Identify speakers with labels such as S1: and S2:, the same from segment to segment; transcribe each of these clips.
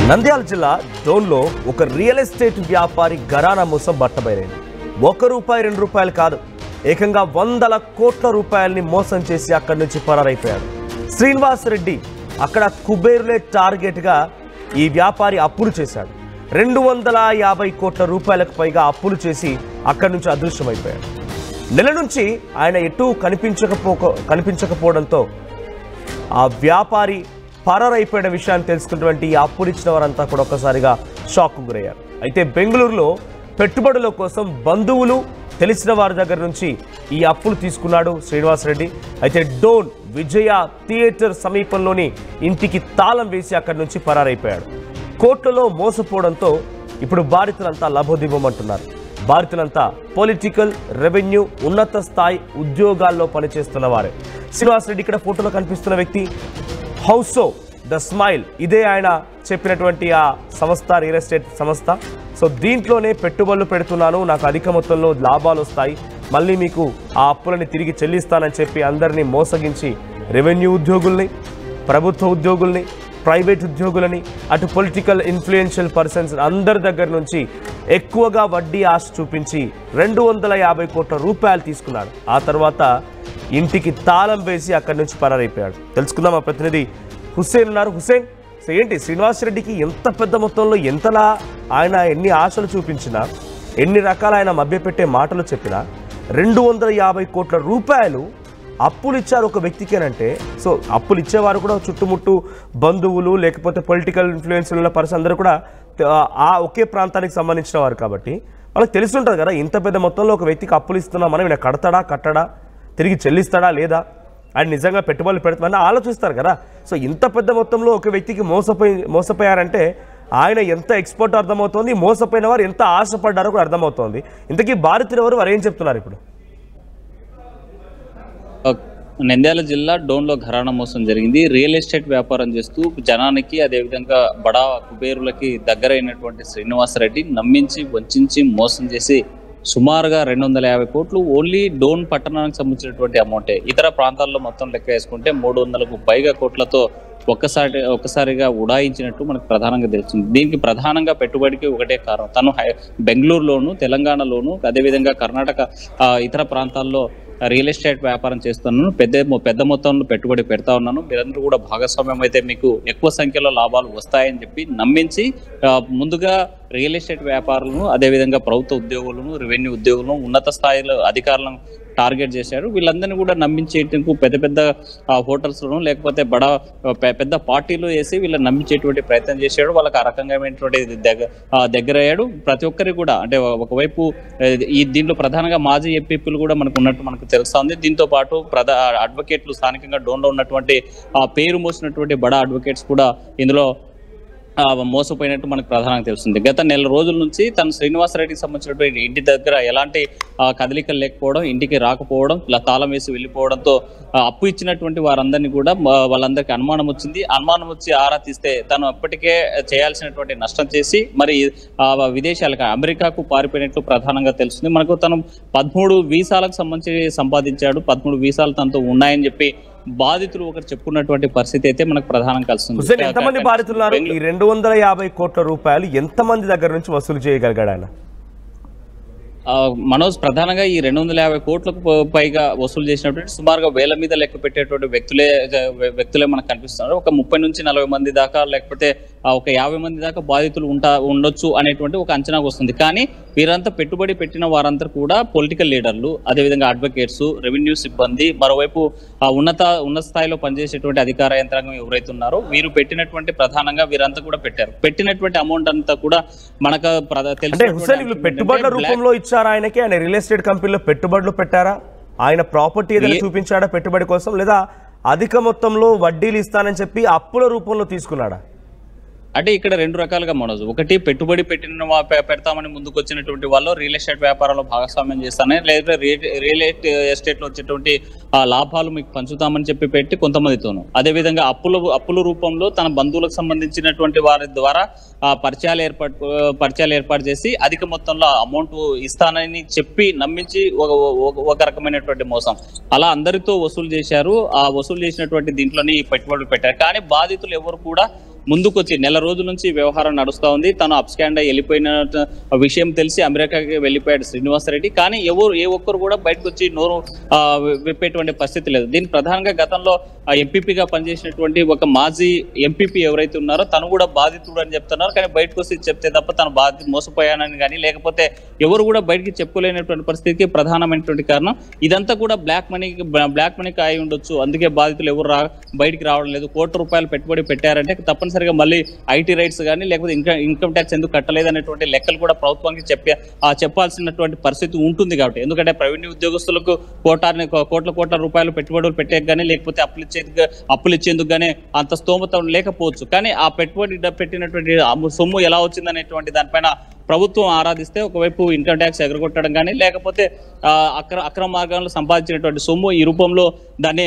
S1: నంద్యాల జిల్లా డోన్లో ఒక real estate వ్యాపారి ఘరానా మోసం బట్టబయలైంది. ₹1, ₹2 కాదు, ఏకంగా వందల కోట్ల రూపాయల్ని మోసం చేసి అక్కడి నుంచి పరారైపోయాడు. శ్రీనివాస్ రెడ్డి అక్కడ కుబేరులే టార్గెట్గా ఈ వ్యాపారి అప్పులు చేశాడు. 250 కోట్ల రూపాయలకు పైగా అప్పులు చేసి అక్కడి నుంచి అదృశ్యమైపోయాడు. నెల నుంచి ఆయన ఎటూ కనిపించకపోవడంతో ఆ వ్యాపారి పరారైపోయిన విషయాన్ని తెలుసుకున్నటువంటి అప్పులు ఇచ్చిన వారంతా కూడా ఒక్కసారిగా షాక్కు గురయ్యారు. అయితే బెంగళూరులో పెట్టుబడుల కోసం బంధువులు తెలిసిన వారి దగ్గర నుంచి ఈ అప్పులు తీసుకున్నాడు శ్రీనివాస్ రెడ్డి. అయితే డోన్ విజయ థియేటర్ సమీపంలోని ఇంటికి తాళం వేసి అక్కడి నుంచి పరారైపోయాడు. కోట్లలో మోసపోవడంతో ఇప్పుడు బాధితులంతా లబోదిబోమంటున్నారు. బాధితులంతా పొలిటికల్, రెవెన్యూ, ఉన్నత స్థాయి ఉద్యోగాల్లో పనిచేస్తున్న వారే. శ్రీనివాస్ రెడ్డి ఇక్కడ ఫోటోలో కనిపిస్తున్న వ్యక్తి హౌసో ద స్మైల్, ఇదే ఆయన చెప్పినటువంటి ఆ సంస్థ, రియల్ ఎస్టేట్ సంస్థ. సో దీంట్లోనే పెట్టుబడులు పెడుతున్నాను, నాకు అధిక మొత్తంలో లాభాలు వస్తాయి, మళ్ళీ మీకు ఆ అప్పులని తిరిగి చెల్లిస్తానని చెప్పి అందరినీ మోసగించి రెవెన్యూ ఉద్యోగుల్ని, ప్రభుత్వ ఉద్యోగుల్ని, ప్రైవేట్ ఉద్యోగులని, అటు పొలిటికల్ ఇన్ఫ్లుయెన్షియల్ పర్సన్స్ అందరి దగ్గర నుంచి ఎక్కువగా వడ్డీ ఆశ చూపించి 250 కోట్ల రూపాయలు తీసుకున్నాడు. ఆ తర్వాత ఇంటికి తాళం వేసి అక్కడి నుంచి పరారైపోయాడు. తెలుసుకుందాం, మా ప్రతినిధి హుస్సేన్ ఉన్నారు. హుస్సేన్, సో ఏంటి శ్రీనివాస్ రెడ్డికి ఎంత పెద్ద మొత్తంలో ఎంతలా ఆయన ఎన్ని ఆశలు చూపించినా, ఎన్ని రకాల ఆయన మభ్యపెట్టే మాటలు చెప్పినా 250 కోట్ల రూపాయలు అప్పులు ఇచ్చారు ఒక వ్యక్తికేనంటే, సో అప్పులు ఇచ్చేవారు కూడా చుట్టుముట్టు బంధువులు లేకపోతే పొలిటికల్ ఇన్ఫ్లుయెన్స్ ఉన్న పర్సన్ అందరూ కూడా ఆ ఒకే ప్రాంతానికి సంబంధించిన వారు కాబట్టి వాళ్ళకి తెలిసి ఉంటుంది కదా, ఇంత పెద్ద మొత్తంలో ఒక వ్యక్తికి అప్పులు ఇస్తున్నాం, మనం ఈయన కట్టడా, తిరిగి చెల్లిస్తాడా లేదా, ఆయన నిజంగా పెట్టుబడులు పెడతామని ఆలోచిస్తారు కదా. సో ఇంత పెద్ద మొత్తంలో ఒక వ్యక్తికి మోసపోయారంటే ఆయన ఎంత ఎక్స్పర్ట్ అర్థమవుతోంది, మోసపోయిన వారు ఎంత ఆశపడ్డారో కూడా అర్థమవుతోంది. ఇంతకీ బాధితులు ఎవరు, వారు ఏం చెప్తున్నారు ఇప్పుడు?
S2: నంద్యాల జిల్లా డోన్లో ఘరానా మోసం జరిగింది. రియల్ ఎస్టేట్ వ్యాపారం చేస్తూ జనానికి, అదేవిధంగా బడా కుబేరులకి దగ్గరైనటువంటి శ్రీనివాస్ రెడ్డి నమ్మించి, వంచి, మోసం చేసి సుమారుగా 250 కోట్లు ఓన్లీ డోన్ పట్టణానికి సంబంధించినటువంటి అమౌంటే. ఇతర ప్రాంతాల్లో మొత్తం లెక్క వేసుకుంటే 300కు పైగా కోట్లతో ఒక్కసారిగా ఉడాయించినట్టు మనకు ప్రధానంగా తెలుస్తుంది. దీనికి ప్రధానంగా పెట్టుబడికి ఒకటే కారణం, తను బెంగళూరులోను, తెలంగాణలోను, అదేవిధంగా కర్ణాటక ఇతర ప్రాంతాల్లో రియల్ ఎస్టేట్ వ్యాపారం చేస్తున్నాను, పెద్ద మొత్తంలో పెట్టుబడి పెడతా ఉన్నాను, మీరందరూ కూడా భాగస్వామ్యం అయితే మీకు ఎక్కువ సంఖ్యలో లాభాలు వస్తాయని చెప్పి నమ్మించి ముందుగా రియల్ ఎస్టేట్ వ్యాపారులను, అదేవిధంగా ప్రభుత్వ ఉద్యోగులను, రెవెన్యూ ఉద్యోగులను, ఉన్నత స్థాయిలో అధికారులను టార్గెట్ చేశారు. వీళ్ళందరినీ కూడా నమ్మించేందుకు పెద్ద హోటల్స్లోను లేకపోతే పెద్ద పార్టీలు వేసి వీళ్ళని నమ్మించేటువంటి ప్రయత్నం చేశాడు. వాళ్ళకి ఆ రకంగామైనటువంటి దగ్గర అయ్యాడు. ప్రతి ఒక్కరికి కూడా, అంటే ఒకవైపు దీంట్లో ప్రధానంగా మాజీ ఎంపీలు కూడా మనకు తెలుస్తా ఉంది. దీంతో పాటు అడ్వకేట్లు, స్థానికంగా డోన్లో ఉన్నటువంటి పేరు మోసినటువంటి బడా అడ్వకేట్స్ కూడా ఇందులో మోసపోయినట్టు మనకు ప్రధానంగా తెలుస్తుంది. గత నెల రోజుల నుంచి తను శ్రీనివాస్ రెడ్డికి సంబంధించినటువంటి ఇంటి దగ్గర ఎలాంటి కదలికలు లేకపోవడం, ఇంటికి రాకపోవడం, ఇలా తాళం వేసి వెళ్ళిపోవడంతో అప్పు ఇచ్చినటువంటి వారందరినీ కూడా వాళ్ళందరికీ అనుమానం వచ్చింది. అనుమానం వచ్చి ఆరా తీస్తే తను అప్పటికే చేయాల్సినటువంటి నష్టం చేసి మరి విదేశాలకు, అమెరికాకు పారిపోయినట్లు ప్రధానంగా తెలుస్తుంది. మనకు తను 13 వీసాలకు సంబంధించి సంపాదించాడు, 13 వీసాలు తనతో ఉన్నాయని చెప్పి బాధితులు ఒకరు చెప్పుకున్నటువంటి పరిస్థితి అయితే మనకు ప్రధానంగా కలుస్తుంది.
S1: ఎంతమంది బాధితులు? ఈ 250 కోట్ల రూపాయలు ఎంతమంది దగ్గర నుంచి వసూలు చేయగలిగాడు ఆయన?
S2: మనోజ్, ప్రధానంగా ఈ 250 కోట్లకు పైగా వసూలు చేసినటువంటి సుమారుగా వేల మీద లెక్క పెట్టేటువంటి వ్యక్తులే మనకు కనిపిస్తున్నారు. ఒక 30 నుంచి 40 మంది దాకా, లేకపోతే ఒక 50 మంది దాకా బాధితులు ఉండొచ్చు అనేటువంటి ఒక అంచనాకు వస్తుంది. కానీ వీరంతా పెట్టుబడి పెట్టిన వారంతా కూడా పొలిటికల్ లీడర్లు, అదేవిధంగా అడ్వకేట్స్, రెవెన్యూ సిబ్బంది, మరోవైపు ఉన్నత స్థాయిలో పనిచేసేటువంటి అధికార యంత్రాంగం ఎవరైతే ఉన్నారో వీరు పెట్టినటువంటి, ప్రధానంగా వీరంతా కూడా పెట్టినటువంటి అమౌంట్ అంతా కూడా మనకు
S1: పెట్టుబడుల రూపంలో ఇచ్చారా ఆయనకి? ఆయన రియల్ ఎస్టేట్ కంపెనీలో పెట్టుబడులు పెట్టారా? ఆయన ప్రాపర్టీ ఏదైనా చూపించాడా పెట్టుబడి కోసం, లేదా అధిక మొత్తంలో వడ్డీలు ఇస్తానని చెప్పి అప్పుల రూపంలో తీసుకున్నాడా?
S2: అంటే ఇక్కడ 2 రకాలుగా మనోజ్. ఒకటి, పెట్టుబడి పెడతామని ముందుకు వచ్చినటువంటి వాళ్ళు రియల్ ఎస్టేట్ వ్యాపారంలో భాగస్వామ్యం చేస్తానని, లేదా రియల్ ఎస్టేట్లో వచ్చేటువంటి లాభాలు మీకు పంచుతామని చెప్పి పెట్టి కొంతమందితోనూ, అదేవిధంగా అప్పుల రూపంలో తన బంధువులకు సంబంధించినటువంటి వారి ద్వారా పరిచయాలు ఏర్పాటు చేసి అధిక మొత్తంలో అమౌంట్ ఇస్తానని చెప్పి నమ్మించి ఒక రకమైనటువంటి మోసం అలా అందరితో వసూలు చేశారు. ఆ వసూలు చేసినటువంటి దీంట్లోని పెట్టుబడులు పెట్టారు. కానీ బాధితులు ఎవరు కూడా ముందుకొచ్చి నెల రోజుల నుంచి వ్యవహారం నడుస్తూ ఉంది. తను అప్స్కాండ్ వెళ్ళిపోయిన విషయం తెలిసి అమెరికాకి వెళ్ళిపోయాడు శ్రీనివాసరెడ్డి. కానీ ఏ ఒక్కరు కూడా బయటకు వచ్చి నోరు విప్పేటువంటి పరిస్థితి లేదు. దీని ప్రధానంగా గతంలో ఎంపీపీగా పనిచేసినటువంటి ఒక మాజీ ఎంపీపీ ఎవరైతే ఉన్నారో తను కూడా బాధితుడు అని చెప్తున్నారు. కానీ బయటకు వచ్చి చెప్తే తప్ప తను మోసపోయానని కానీ లేకపోతే ఎవరు కూడా బయటికి చెప్పుకోలేనటువంటి పరిస్థితికి ప్రధానమైనటువంటి కారణం ఇదంతా కూడా బ్లాక్ మనీకి అయి ఉండొచ్చు. అందుకే బాధితులు ఎవరు బయటికి రావడం లేదు. ₹1,00,00,000 పెట్టుబడి పెట్టారంటే తప్పనిసరిగా మళ్ళీ ఐటీ రైట్స్ కానీ లేకపోతే ఇన్కమ్ ట్యాక్స్ ఎందుకు కట్టలేదు అనేటువంటి లెక్కలు కూడా ప్రభుత్వానికి చెప్పాల్సినటువంటి పరిస్థితి ఉంటుంది. కాబట్టి ఎందుకంటే ప్రైవేట్ ఉద్యోగస్తులకు కోట్ల రూపాయలు పెట్టుబడులు పెట్టే కానీ లేకపోతే అప్పులు ఇచ్చేందుకు కానీ అంత స్తోమత లేకపోవచ్చు. కానీ ఆ పెట్టుబడి పెట్టినటువంటి సొమ్ము ఎలా వచ్చిందనేటువంటి దానిపైన ప్రభుత్వం ఆరాధిస్తే ఒకవైపు ఇన్కమ్ ట్యాక్స్ ఎగరగొట్టడం కానీ లేకపోతే అక్రమ మార్గాల్లో సంపాదించినటువంటి సొమ్ము ఈ రూపంలో దాన్ని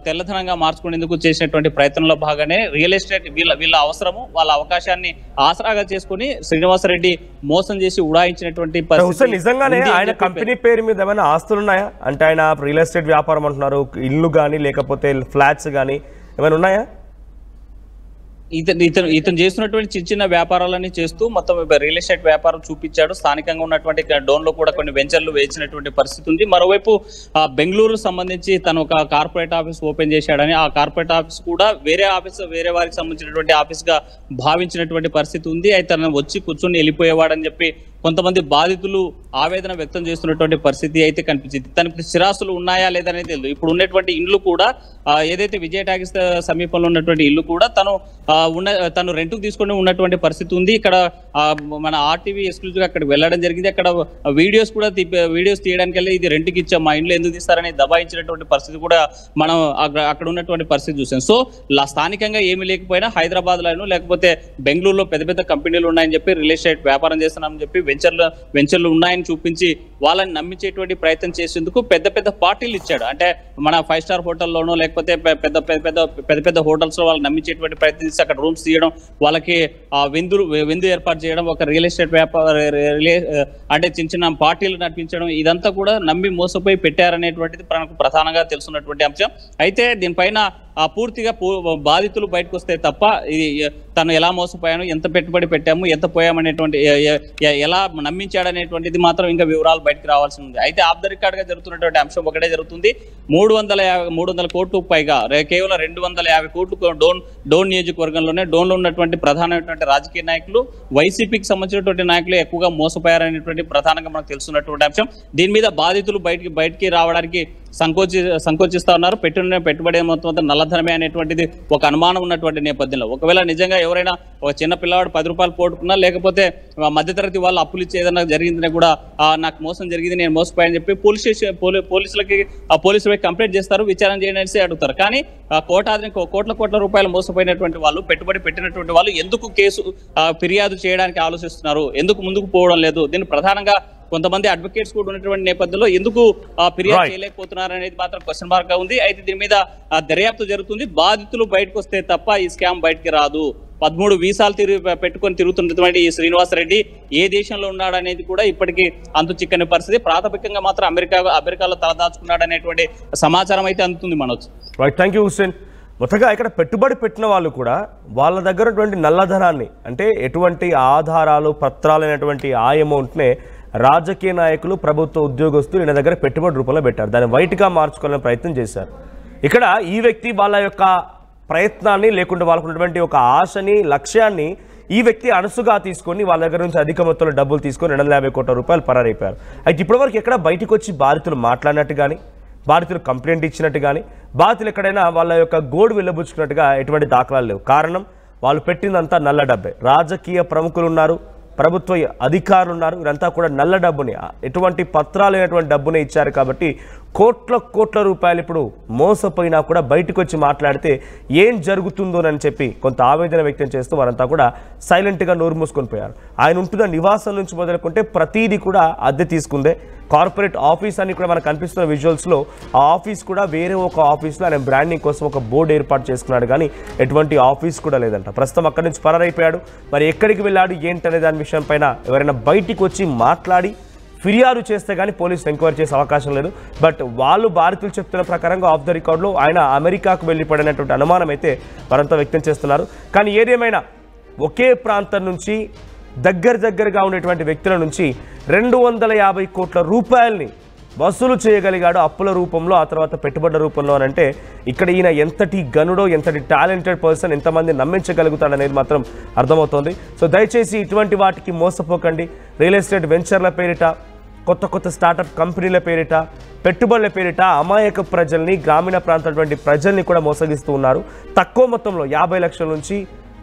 S2: తెల్లధనంగా మార్చుకునేందుకు చేసినటువంటి ప్రయత్నంలో భాగంగానే రియల్ ఎస్టేట్ వీళ్ళ అవసరము వాళ్ళ అవకాశాన్ని ఆసరాగా చేసుకుని శ్రీనివాసరెడ్డి మోసం చేసి ఉడాయించినటువంటి పరిస్థితి.
S1: నిజంగానే ఆయన కంపెనీ పేరు మీద ఏమైనా ఆస్తులు ఉన్నాయా? అంటే ఆయన రియల్ ఎస్టేట్ వ్యాపారం అంటున్నారు, ఇల్లు కానీ లేకపోతే ఫ్లాట్స్ కానీ ఏమైనా ఉన్నాయా?
S2: ఇతను చేస్తున్నటువంటి చిన్న వ్యాపారాలన్నీ చేస్తూ మొత్తం రియల్ ఎస్టేట్ వ్యాపారం చూపించాడు. స్థానికంగా ఉన్నటువంటి డోన్ లో కూడా కొన్ని వెంచర్లు వేయించినటువంటి పరిస్థితి ఉంది. మరోవైపు బెంగళూరు సంబంధించి తను ఒక కార్పొరేట్ ఆఫీస్ ఓపెన్ చేశాడని ఆ కార్పొరేట్ ఆఫీస్ కూడా వేరే వారికి సంబంధించినటువంటి ఆఫీస్ గా భావించినటువంటి పరిస్థితి ఉంది. అయితే తను వచ్చి కూర్చొని వెళ్ళిపోయేవాడని చెప్పి కొంతమంది బాధితులు ఆవేదన వ్యక్తం చేస్తున్నటువంటి పరిస్థితి అయితే కనిపించింది. తనకి స్థిరాస్తులు ఉన్నాయా లేదనేది తెలియదు. ఇప్పుడు ఉన్నటువంటి ఇల్లు కూడా ఏదైతే విజయ టాకీస్ సమీపంలో ఉన్నటువంటి ఇల్లు కూడా తను రెంట్కు తీసుకొని ఉన్నటువంటి పరిస్థితి ఉంది. ఇక్కడ మన ఆర్టీవీ ఎక్స్క్లూజివ్ అక్కడికి వెళ్ళడం జరిగింది. అక్కడ వీడియోస్ తీయడానికి వెళ్ళి ఇది రెంట్కి ఇచ్చాం, మా ఇంట్లో ఎందుకు తీస్తారని దబాయించినటువంటి పరిస్థితి కూడా మనం అక్కడ ఉన్నటువంటి పరిస్థితి చూసాం. సో స్థానికంగా ఏమీ లేకపోయినా హైదరాబాద్ లోనూ లేకపోతే బెంగళూరులో పెద్ద కంపెనీలు ఉన్నాయని చెప్పి రియల్ ఎస్టేట్ వ్యాపారం చేస్తున్నామని చెప్పి వెంచర్లు ఉన్నాయని చూపించి వాళ్ళని నమ్మించేటువంటి ప్రయత్నం చేసేందుకు పెద్ద పార్టీలు ఇచ్చాడు. అంటే మన 5 స్టార్ హోటల్లోనో లేకపోతే పెద్ద హోటల్స్ లో వాళ్ళని నమ్మించేటువంటి ప్రయత్నం చేసి అక్కడ రూమ్స్ తీయడం, వాళ్ళకి విందు ఏర్పాటు చేయడం, ఒక రియల్ ఎస్టేట్ అంటే చిన్న పార్టీలు నడిపించడం, ఇదంతా కూడా నమ్మి మోసపోయి పెట్టారనేటువంటిది మనకు ప్రధానంగా తెలుసున్నటువంటి అంశం. అయితే దీనిపైన పూర్తిగా బాధితులు బయటకు వస్తే తప్ప తను ఎలా మోసపోయాను, ఎంత పెట్టుబడి పెట్టాము, ఎంత పోయామనేటువంటి ఎలా నమ్మించాడనేటువంటిది మాత్రం ఇంకా వివరాలు బయటకు రావాల్సి ఉంది. అయితే ఆఫ్ ద రికార్డ్ గా జరుగుతున్నటువంటి అంశం ఒకటే జరుగుతుంది. 300 కోట్లకు పైగా కేవలం 250 కోట్లు డోన్ నియోజకవర్గంలోనే డోన్లో ఉన్నటువంటి ప్రధానమైనటువంటి రాజకీయ నాయకులు వైసీపీకి సంబంధించినటువంటి నాయకులు ఎక్కువగా మోసపోయారనేటువంటి ప్రధానంగా మనకు తెలుస్తున్నటువంటి అంశం. దీని మీద బాధితులు బయటికి రావడానికి సంకోచిస్తా ఉన్నారు. పెట్టుబడి మొత్తం నల్లధనమే అనేటువంటిది ఒక అనుమానం ఉన్నటువంటి నేపథ్యంలో ఒకవేళ నిజంగా ఎవరైనా ఒక చిన్న పిల్లవాడు ₹10 పోటుకున్నా లేకపోతే మధ్యతరగతి వాళ్ళు అప్పులు ఇచ్చి ఏదైనా జరిగిందని కూడా నాకు మోసం జరిగింది, నేను మోసపోయాని చెప్పి పోలీసులకి కంప్లైంట్ చేస్తారు, విచారణ చేయడానికి అడుగుతారు. కానీ కోట్ల రూపాయలు మోసపోయినటువంటి వాళ్ళు, పెట్టుబడి పెట్టినటువంటి వాళ్ళు ఎందుకు కేసు ఫిర్యాదు చేయడానికి ఆలోచిస్తున్నారు, ఎందుకు ముందుకు పోవడం లేదు? దీన్ని ప్రధానంగా కొంతమంది అడ్వకేట్స్ కూడా ఉన్నటువంటి నేపథ్యంలో ఎందుకు ఫిర్యాదు చేయలేకపోతున్నారు అనేది మాత్రం క్వశ్చన్ మార్క్ గా ఉంది. అయితే దీని మీద దర్యాప్తు జరుగుతుంది. బాధితులు బయటకు వస్తే తప్ప ఈ స్కామ్ బయటికి రాదు. 13 వీసాలు పెట్టుకొని తిరుగుతున్నటువంటి ఈ శ్రీనివాసరెడ్డి ఏ దేశంలో ఉన్నాడనేది కూడా ఇప్పటికీ అంతు చిక్కని పరిస్థితి. ప్రాథమికంగా మాత్రం అమెరికాలో తలదాచుకున్నాడు అనేటువంటి సమాచారం అయితే అందుతుంది. Manoj.
S1: Right, thank you Hussain. మొత్తగా ఇక్కడ పెట్టుబడి పెట్టిన వాళ్ళు కూడా వాళ్ళ దగ్గర ఉన్నటువంటి నల్లధనాన్ని, అంటే ఎటువంటి ఆధారాలు పత్రాలైనటువంటి ఆ అమౌంట్నే రాజకీయ నాయకులు, ప్రభుత్వ ఉద్యోగస్తులు ఈయన దగ్గర పెట్టుబడి రూపంలో పెట్టారు. దాన్ని వైట్గా మార్చుకోవాలనే ప్రయత్నం చేశారు. ఇక్కడ ఈ వ్యక్తి వాళ్ళ యొక్క ప్రయత్నాన్ని లేకుంటే వాళ్ళకు ఉన్నటువంటి ఒక ఆశని, లక్ష్యాన్ని ఈ వ్యక్తి అణసుగా తీసుకొని వాళ్ళ దగ్గర నుంచి అధిక మొత్తంలో డబ్బులు తీసుకొని 250 కోట్ల రూపాయలు పరారైపోయారు. అయితే ఇప్పటివరకు ఎక్కడ బయటకు వచ్చి బాధితులు మాట్లాడినట్టు కానీ, బాధితులు కంప్లైంట్ ఇచ్చినట్టు కానీ, బాధితులు ఎక్కడైనా వాళ్ళ యొక్క గోడు వెళ్ళబుచ్చుకున్నట్టుగా ఎటువంటి దాఖలాలు లేవు. కారణం వాళ్ళు పెట్టిందంతా నల్ల డబ్బే. రాజకీయ ప్రముఖులు ఉన్నారు, ప్రభుత్వ అధికారులు ఉన్నారు, వీరంతా కూడా నల్ల డబ్బుని, ఎటువంటి పత్రాలు అయినటువంటి డబ్బునే ఇచ్చారు. కాబట్టి కోట్ల రూపాయలు ఇప్పుడు మోసపోయినా కూడా బయటకు వచ్చి మాట్లాడితే ఏం జరుగుతుందోనని చెప్పి కొంత ఆవేదన వ్యక్తం చేస్తూ వారంతా కూడా సైలెంట్గా నోరు మూసుకొని పోయారు. ఆయన ఉంటున్న నివాసం నుంచి మొదలుకుంటే ప్రతిదీ కూడా అద్దె తీసుకుందే. కార్పొరేట్ ఆఫీస్ అని కూడా మనకు కనిపిస్తున్న విజువల్స్లో ఆ ఆఫీస్ కూడా వేరే ఒక ఆఫీస్లో ఆయన బ్రాండింగ్ కోసం ఒక బోర్డు ఏర్పాటు చేసుకున్నాడు, కానీ ఎటువంటి ఆఫీస్ కూడా లేదంట. ప్రస్తుతం అక్కడి నుంచి పరారైపోయాడు. మరి ఎక్కడికి వెళ్ళాడు ఏంటనే దాని విషయం పైన ఎవరైనా బయటికి వచ్చి మాట్లాడి ఫిర్యాదు చేస్తే కానీ పోలీసులు ఎంక్వైరీ చేసే అవకాశం లేదు. బట్ వాళ్ళు బాధితులు చెప్తున్న ప్రకారంగా ఆఫ్ ద రికార్డులో ఆయన అమెరికాకు వెళ్ళిపడినటువంటి అనుమానం అయితే వారంతా వ్యక్తం చేస్తున్నారు. కానీ ఏదేమైనా ఒకే ప్రాంతం నుంచి దగ్గరగా ఉండేటువంటి వ్యక్తుల నుంచి 250 కోట్ల రూపాయల్ని వసూలు చేయగలిగాడు అప్పుల రూపంలో, ఆ తర్వాత పెట్టుబడుల రూపంలో అని అంటే ఇక్కడ ఈయన ఎంతటి గనుడో, ఎంతటి టాలెంటెడ్ పర్సన్, ఎంతమంది నమ్మించగలుగుతాడనేది మాత్రం అర్థమవుతోంది. సో దయచేసి ఇటువంటి వాటికి మోసపోకండి. రియల్ ఎస్టేట్ వెంచర్ల పేరిట, కొత్త స్టార్టప్ కంపెనీల పేరిట, పెట్టుబడుల పేరిట అమాయక ప్రజల్ని, గ్రామీణ ప్రాంతాలటువంటి ప్రజల్ని కూడా మోసగిస్తూ ఉన్నారు. తక్కువ మొత్తంలో 50 లక్షల నుంచి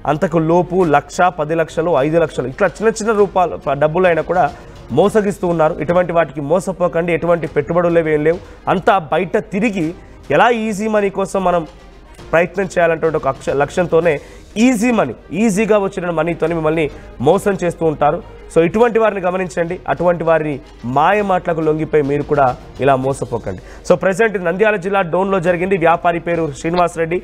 S1: అంతకు లోపు 1,00,000, 10 లక్షలు, 5 లక్షలు ఇట్లా చిన్న రూపాయలు డబ్బులైనా కూడా మోసగిస్తూ ఉన్నారు. ఇటువంటి వాటికి మోసపోకండి. ఎటువంటి పెట్టుబడులు ఏం లేవు. అంతా బయట తిరిగి ఎలా ఈజీ మనీ కోసం మనం ప్రయత్నం చేయాలంటే ఒక లక్ష్యంతోనే ఈజీగా వచ్చిన మనీతోనే మిమ్మల్ని మోసం చేస్తూ ఉంటారు. సో ఇటువంటి వారిని గమనించండి. అటువంటి వారిని మాయ మాటలకు లొంగిపోయి మీరు కూడా ఇలా మోసపోకండి. సో ప్రెసెంట్ నంద్యాల జిల్లా డోన్లో జరిగింది. వ్యాపారి పేరు శ్రీనివాస్ రెడ్డి.